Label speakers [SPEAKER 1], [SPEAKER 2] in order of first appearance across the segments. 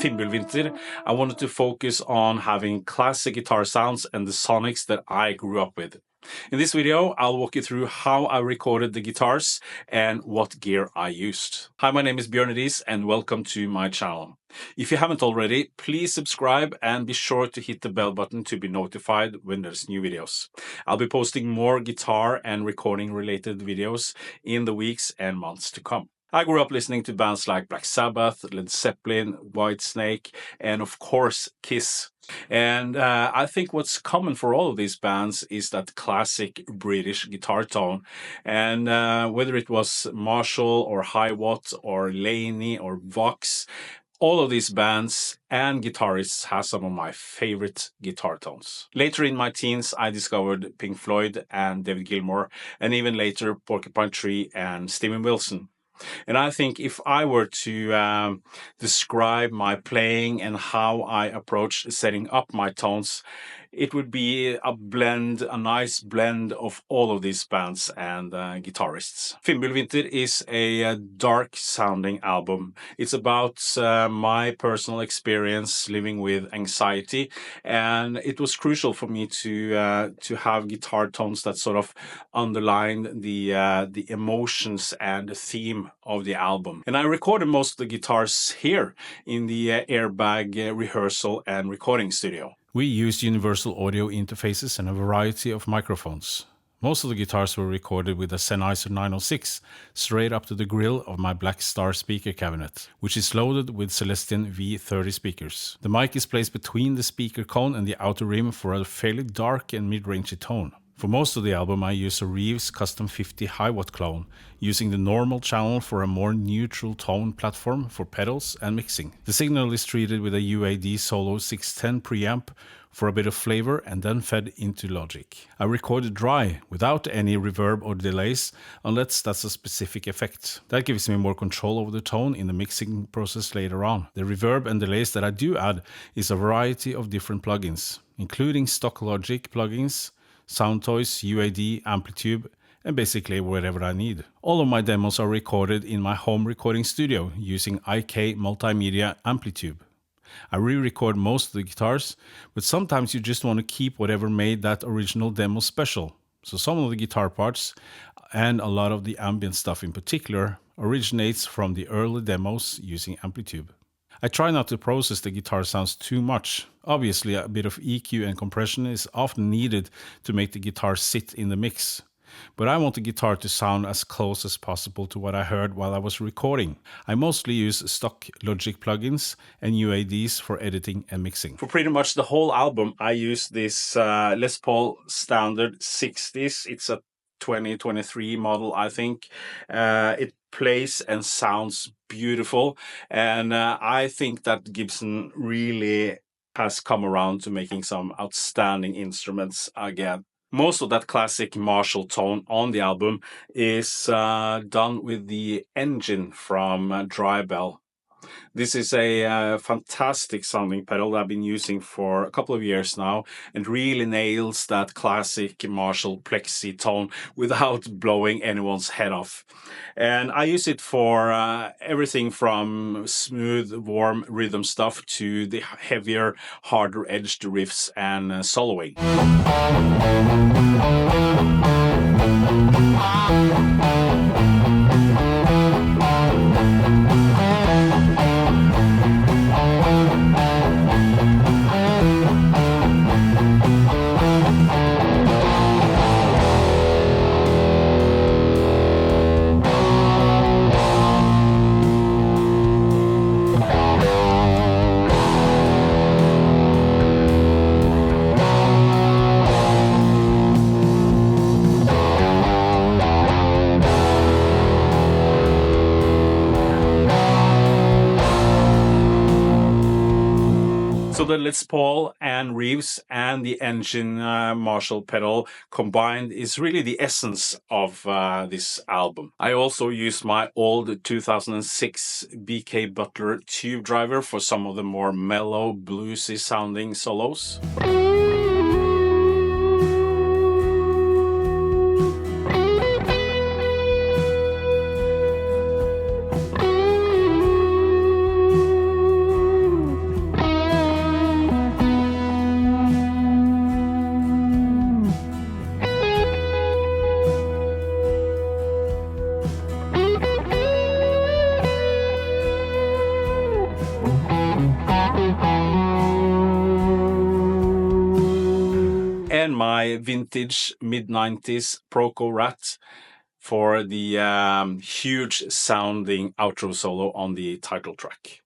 [SPEAKER 1] Fimbulvinter, I wanted to focus on having classic guitar sounds and the sonics that I grew up with. In this video, I'll walk you through how I recorded the guitars and what gear I used. Hi, my name is Bjorn Riis and welcome to my channel. If you haven't already, please subscribe and be sure to hit the bell button to be notified when there's new videos. I'll be posting more guitar and recording related videos in the weeks and months to come. I grew up listening to bands like Black Sabbath, Led Zeppelin, Whitesnake, and of course Kiss. And I think what's common for all of these bands is that classic British guitar tone. And whether it was Marshall or Hiwatt or Laney or Vox, all of these bands and guitarists have some of my favorite guitar tones. Later in my teens, I discovered Pink Floyd and David Gilmour, and even later Porcupine Tree and Steven Wilson. And I think if I were to describe my playing and how I approach setting up my tones, it would be a nice blend of all of these bands and guitarists. Fimbulvinter is a dark sounding album. It's about my personal experience living with anxiety, and it was crucial for me to have guitar tones that sort of underline the emotions and the theme of the album. And I recorded most of the guitars here in the Airbag rehearsal and recording studio. We used universal audio interfaces and a variety of microphones. Most of the guitars were recorded with a Sennheiser 906 straight up to the grill of my Black Star speaker cabinet, which is loaded with Celestion V30 speakers. The mic is placed between the speaker cone and the outer rim for a fairly dark and mid-rangey tone. For most of the album, I use a Riis Custom 50 Hiwatt clone, using the normal channel for a more neutral tone platform for pedals and mixing. The signal is treated with a UAD Solo 610 preamp for a bit of flavor and then fed into Logic. I recorded dry, without any reverb or delays, unless that's a specific effect. That gives me more control over the tone in the mixing process later on. The reverb and delays that I do add is a variety of different plugins, including stock Logic plugins, Sound Toys, UAD, Amplitube, and basically whatever I need. All of my demos are recorded in my home recording studio using IK Multimedia Amplitube. I re-record most of the guitars, but sometimes you just want to keep whatever made that original demo special. So some of the guitar parts, and a lot of the ambient stuff in particular, originates from the early demos using Amplitube. I try not to process the guitar sounds too much. Obviously, a bit of EQ and compression is often needed to make the guitar sit in the mix. But I want the guitar to sound as close as possible to what I heard while I was recording. I mostly use stock Logic plugins and UADs for editing and mixing. For pretty much the whole album, I use this Les Paul Standard 60s. It's a 2023 model, I think. It plays and sounds beautiful, and I think that Gibson really has come around to making some outstanding instruments again. Most of that classic Marshall tone on the album is done with the engine from DryBell. This is a fantastic sounding pedal that I've been using for a couple of years now, and really nails that classic Marshall plexi tone without blowing anyone's head off. And I use it for everything from smooth, warm rhythm stuff to the heavier, harder edged riffs and soloing. So the Les Paul and Riis and the Engine Marshall pedal combined is really the essence of this album. I also used my old 2006 BK Butler tube driver for some of the more mellow, bluesy sounding solos. and my vintage mid-90s ProCo Rat for the huge sounding outro solo on the title track.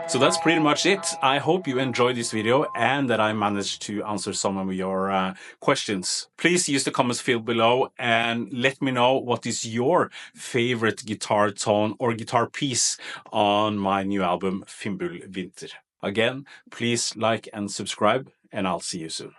[SPEAKER 1] So that's pretty much it. I hope you enjoyed this video and that I managed to answer some of your questions. Please use the comments field below and let me know what is your favorite guitar tone or guitar piece on my new album, Fimbulvinter. Again, please like and subscribe, and I'll see you soon.